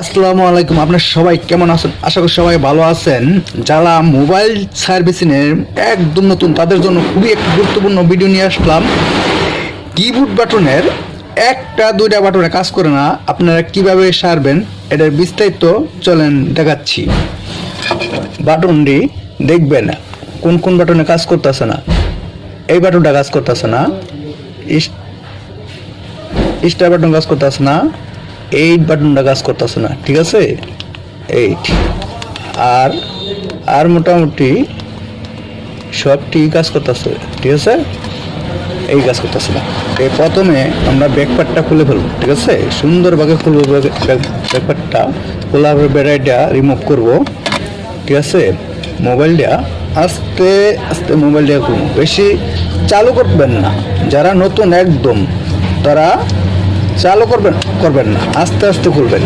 আসসালামু আলাইকুম। আপনারা সবাই কেমন আছেন? আশা করি সবাই ভালো আছেন। যারা মোবাইল সার্ভিসিং এর একদম নতুন তাদের জন্য খুবই একটি গুরুত্বপূর্ণ ভিডিও নিয়ে আসলাম। কিবোর্ড বাটনের একটা দুইটা বাটনে কাজ করে না, আপনারা কিভাবে সারবেন এটার বিস্তারিত চলেন দেখাচ্ছি। বাটনটি দেখবেন কোন কোন বাটনে কাজ করতেছে না। এই বাটনটা কাজ করতেছে না, স্টার বাটন কাজ করতেছে না, 8 বাটনটা কাজ করতেছে না, ঠিক আছে? 8 আর আর মোটামুটি সবটি কাজ করতেছে, ঠিক আছে? এই কাজ করতেছে না। এই প্রথমে আমরা ব্যাকপ্যাডটা খুলে ফেলবো, ঠিক আছে? সুন্দরভাবে খুলবো ব্যাকপ্যাডটা, খোলার ব্যাটারিটা রিমুভ করব, ঠিক আছে? মোবাইলটা আস্তে আস্তে মোবাইলটা খুলবো, বেশি চালু করবেন না। যারা নতুন একদম তারা চালু করবেন না, আস্তে আস্তে খুলবেন,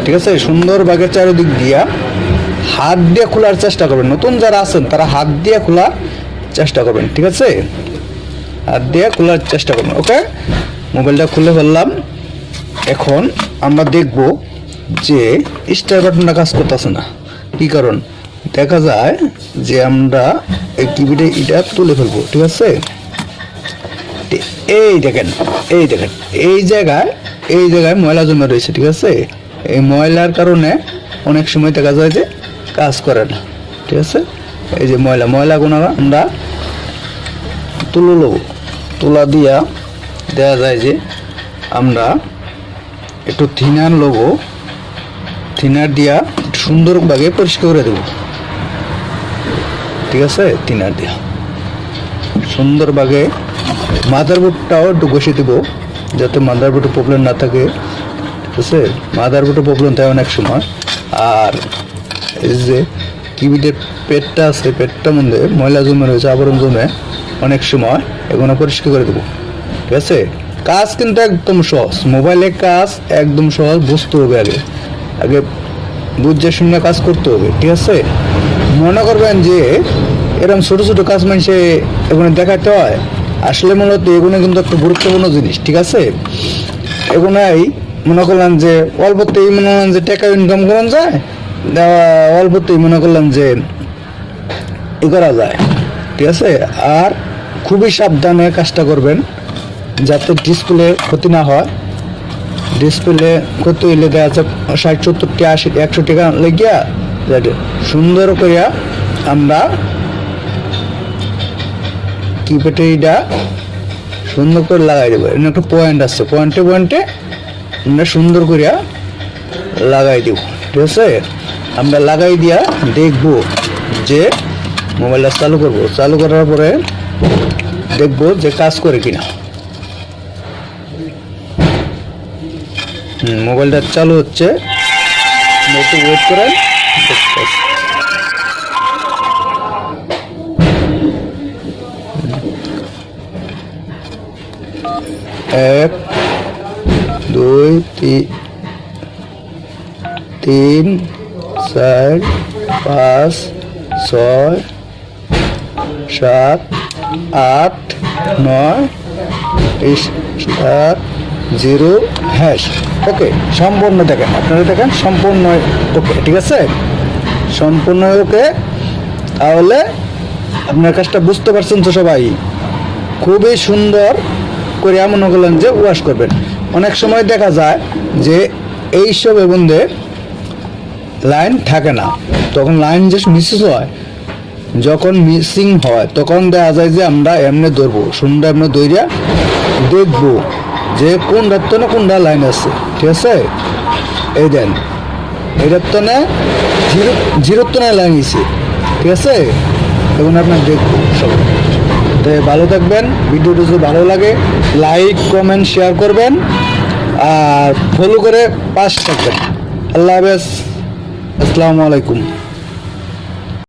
ঠিক আছে? সুন্দরভাবে চারিদিক দিয়া হাত দিয়ে খোলার চেষ্টা করবেন। নতুন যারা আছেন তারা হাত দিয়ে খোলার চেষ্টা করবেন, ঠিক আছে? হাত দিয়ে খোলার চেষ্টা করবেন। ওকে, মোবাইলটা খুলে ফেললাম। এখন আমরা দেখব যে স্টার বাটনটা কাজ করতেছে না। কি কারণ? দেখা যায় যে আমরা এই কিবোর্ডে এটা তুলে ফেলবো, ঠিক আছে? এই দেখেন এই জায়গায় ময়লা জমে রয়েছে, ঠিক আছে? এই ময়লার কারণে অনেক সময় দেখা যায় যে কাজ করে না, ঠিক আছে? এই যে ময়লাগুলো আমরা তুলে নেব, তুলা দিয়া দেখা যায় যে আমরা একটু থিনার নেব, থিনার দিয়া সুন্দরভাবে পরিষ্কার করে দেব, ঠিক আছে? থিনার দিয়া সুন্দরভাবে মাদারবোর্ডটাও একটু ঘষে দেবো যাতে মাদারবোর্ডে প্রবলেম না থাকে, ঠিক আছে? মাদারবোর্ডে প্রবলেম থাকে অনেক সময়। আর এই যে কিবোর্ডের পেটটা আছে, পেটটার মধ্যে ময়লা জমে রয়েছে, আবরণ জমে, অনেক সময় এগুলো পরিষ্কার করে দেবো, ঠিক আছে? কাজ কিন্তু একদম সহজ, মোবাইলের কাজ একদম সহজ। বুঝতে হবে, আগে বুঝে শুনে কাজ করতে হবে, ঠিক আছে? মনে করবেন যে এরকম ছোটো ছোটো কাজ মানুষে এগুলো দেখাতে হয়, আসলে মূলত এগুলো কিন্তু একটা গুরুত্বপূর্ণ জিনিস, ঠিক আছে? এগুলাই মনে করলাম যে অল্পতেই মনে করলাম যে টাকা ইনকাম করা যায়, অল্পতেই মনে করলাম যে ই করা যায়, ঠিক আছে? আর খুবই সাবধানে কাজটা করবেন যাতে ডিসপ্লে ক্ষতি না হয়। ডিসপ্লে ক্ষতি হইলে দেখা যাচ্ছে 60, 70, 80, 100 টাকা লেগিয়া সুন্দর করিয়া আমরা কিবোর্ডটা সুন্দর করে লাগাই দেবো। এর একটা পয়েন্ট আছে, পয়েন্টে আমরা সুন্দর করিয়া লাগাই দেব, ঠিক আছে? আমরা লাগাই দিয়া দেখবো যে মোবাইলটা চালু করবো, চালু করার পরে দেখবো যে কাজ করে কিনা। মোবাইলটা চালু হচ্ছে, একটু ওয়েট করেন। 1 2 3 4 5 6 7 8 9 0 হ্যাশ। ওকে, সম্পূর্ণ দেখেন, আপনারা দেখেন সম্পূর্ণ ওকে, ঠিক আছে? সম্পূর্ণ ওকে। তাহলে আপনার কাজটা বুঝতে পারছেন তো সবাই? খুবই সুন্দর করে মনে করলেন যে ওয়াশ করবেন। অনেক সময় দেখা যায় যে এইসব মধ্যে লাইন থাকে না, তখন লাইন যে মিসিং হয়, যখন মিসিং হয় তখন দেখা যায় যে আমরা এমনি ধরবো, সুন্দর এমনি ধরিয়া দেখবো যে কোন রাত্তনে কোনটা লাইন আছে, ঠিক আছে? এই দেন এই রাত্তনে জিরোত্তনে লাইন আছে, ঠিক আছে? এখন আপনার দেখবো সব। তো ভালো থাকবেন, ভিডিওটি যদি ভালো লাগে লাইক কমেন্ট শেয়ার করবেন আর ফলো করে পাশে থাকবেন। আল্লাহ হাফেজ, আসসালামু আলাইকুম।